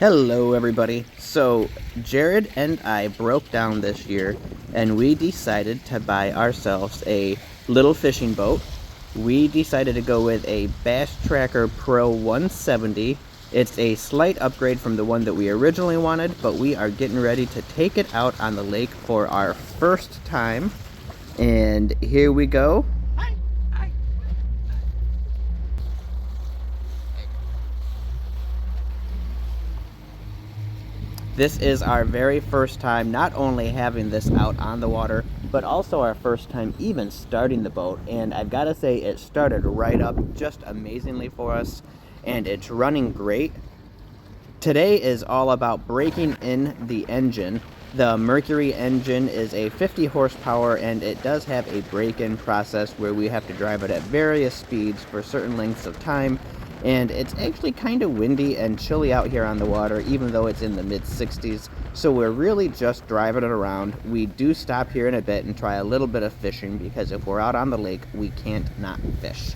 Hello everybody. So Jared and I broke down this year and we decided to buy ourselves a little fishing boat. We decided to go with a Bass Tracker Pro 170. It's a slight upgrade from the one that we originally wanted, but we are getting ready to take it out on the lake for our first time. And here we go. This is our very first time not only having this out on the water, but also our first time even starting the boat. And I've got to say, it started right up just amazingly for us, and it's running great. Today is all about breaking in the engine. The Mercury engine is a 50 horsepower, and it does have a break-in process where we have to drive it at various speeds for certain lengths of time. And it's actually kind of windy and chilly out here on the water, even though it's in the mid-60s. So we're really just driving it around. We do stop here in a bit and try a little bit of fishing, because if we're out on the lake, we can't not fish.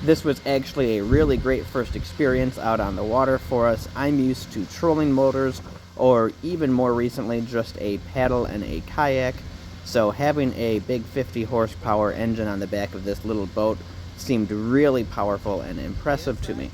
This was actually a really great first experience out on the water for us. I'm used to trolling motors, or even more recently, just a paddle and a kayak. So having a big 50 horsepower engine on the back of this little boat seemed really powerful and impressive to me.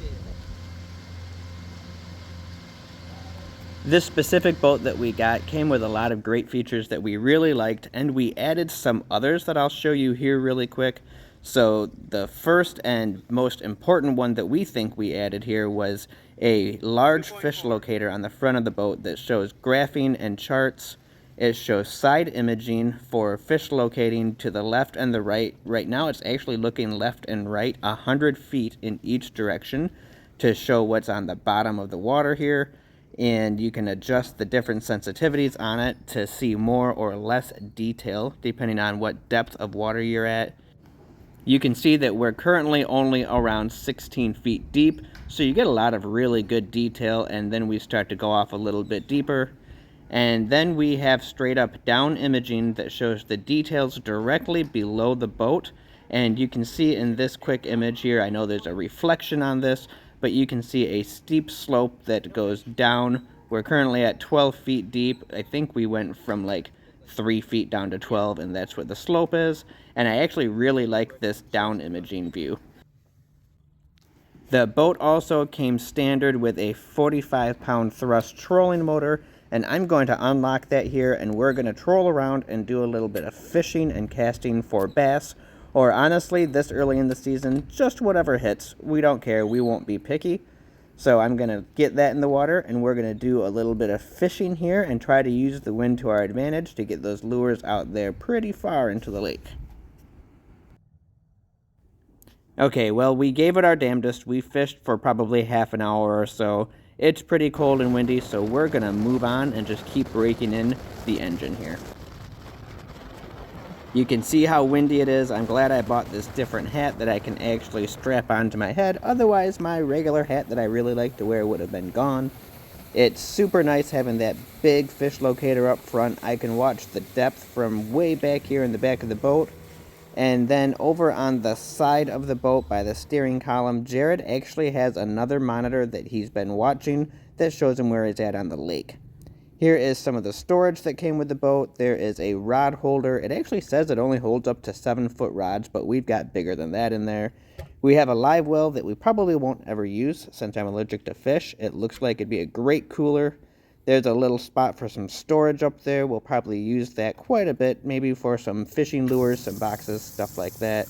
This specific boat that we got came with a lot of great features that we really liked, and we added some others that I'll show you here really quick. So the first and most important one that we think we added here was a large fish locator on the front of the boat that shows graphing and charts. It shows side imaging for fish locating to the left and the right. Right now it's actually looking left and right 100 feet in each direction to show what's on the bottom of the water here. And you can adjust the different sensitivities on it to see more or less detail depending on what depth of water you're at. You can see that we're currently only around 16 feet deep, so you get a lot of really good detail, and then we start to go off a little bit deeper. And then we have straight up down imaging that shows the details directly below the boat. And you can see in this quick image here, I know there's a reflection on this, but you can see a steep slope that goes down. We're currently at 12 feet deep. I think we went from like 3 feet down to 12, and that's what the slope is. And I actually really like this down imaging view. The boat also came standard with a 45-pound thrust trolling motor, and I'm going to unlock that here, and we're going to troll around and do a little bit of fishing and casting for bass, or honestly, this early in the season, just whatever hits. We don't care. We won't be picky. So I'm going to get that in the water, and we're going to do a little bit of fishing here and try to use the wind to our advantage to get those lures out there pretty far into the lake. Okay, well, we gave it our damnedest. We fished for probably half an hour or so. It's pretty cold and windy, so we're going to move on and just keep breaking in the engine here. You can see how windy it is. I'm glad I bought this different hat that I can actually strap onto my head. Otherwise, my regular hat that I really like to wear would have been gone. It's super nice having that big fish locator up front. I can watch the depth from way back here in the back of the boat. And then over on the side of the boat by the steering column, Jared actually has another monitor that he's been watching that shows him where he's at on the lake. Here is some of the storage that came with the boat. There is a rod holder. It actually says it only holds up to 7-foot rods, but we've got bigger than that in there. We have a live well that we probably won't ever use since I'm allergic to fish. It looks like it'd be a great cooler. There's a little spot for some storage up there. We'll probably use that quite a bit, maybe for some fishing lures, some boxes, stuff like that.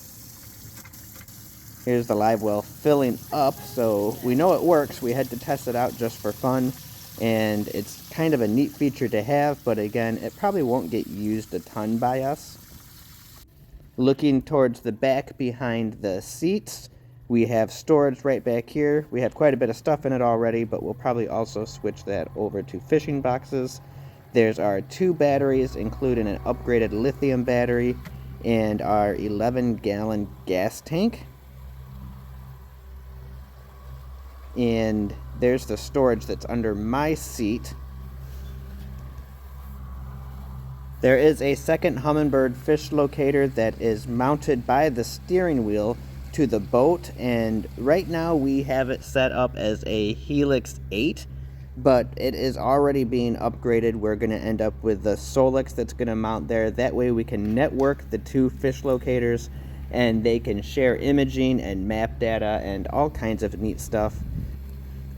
Here's the live well filling up, so we know it works. We had to test it out just for fun, and it's kind of a neat feature to have, but again, it probably won't get used a ton by us. Looking towards the back behind the seats, we have storage right back here. We have quite a bit of stuff in it already, but we'll probably also switch that over to fishing boxes. There's our 2 batteries, including an upgraded lithium battery, and our 11-gallon gas tank. And there's the storage that's under my seat. There is a second Humminbird fish locator that is mounted by the steering wheel to the boat, and right now we have it set up as a Helix 8, but it is already being upgraded. We're going to end up with the Solix that's going to mount there. That way we can network the two fish locators, and they can share imaging and map data and all kinds of neat stuff.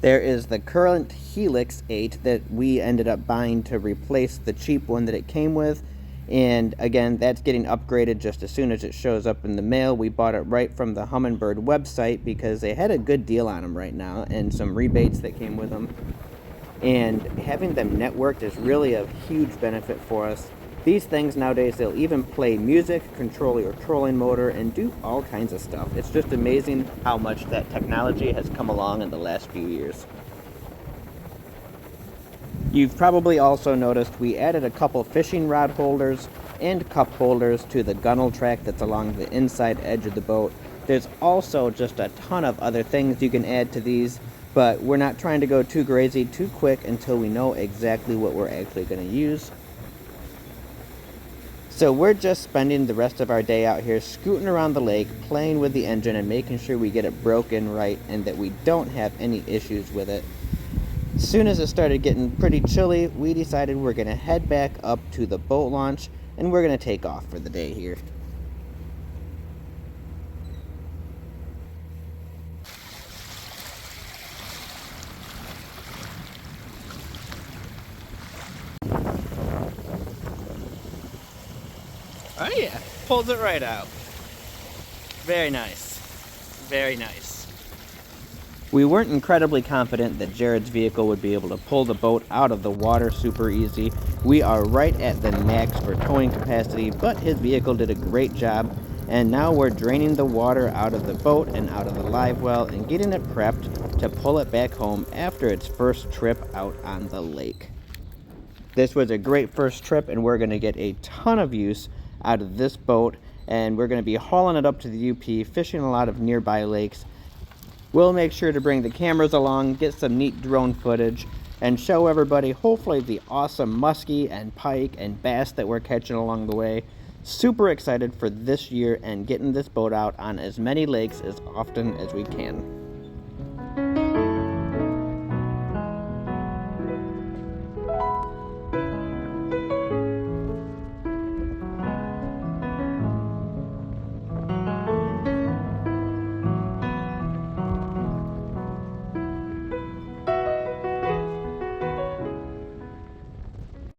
There is the current Helix 8 that we ended up buying to replace the cheap one that it came with. And again, that's getting upgraded just as soon as it shows up in the mail. We bought it right from the Humminbird website because they had a good deal on them right now and some rebates that came with them. And having them networked is really a huge benefit for us. These things nowadays, they'll even play music, control your trolling motor, and do all kinds of stuff. It's just amazing how much that technology has come along in the last few years. You've probably also noticed we added a couple fishing rod holders and cup holders to the gunnel track that's along the inside edge of the boat. There's also just a ton of other things you can add to these, but we're not trying to go too crazy too quick until we know exactly what we're actually going to use. So we're just spending the rest of our day out here scooting around the lake, playing with the engine and making sure we get it broken right and that we don't have any issues with it. As soon as it started getting pretty chilly, we decided we're going to head back up to the boat launch and we're going to take off for the day here. Oh yeah, pulls it right out. Very nice. Very nice. We weren't incredibly confident that Jared's vehicle would be able to pull the boat out of the water super easy. We are right at the max for towing capacity, but his vehicle did a great job. And now we're draining the water out of the boat and out of the live well and getting it prepped to pull it back home after its first trip out on the lake. This was a great first trip and we're going to get a ton of use out of this boat, and we're going to be hauling it up to the UP, fishing a lot of nearby lakes. We'll make sure to bring the cameras along, get some neat drone footage, and show everybody hopefully the awesome muskie and pike and bass that we're catching along the way. Super excited for this year and getting this boat out on as many lakes as often as we can.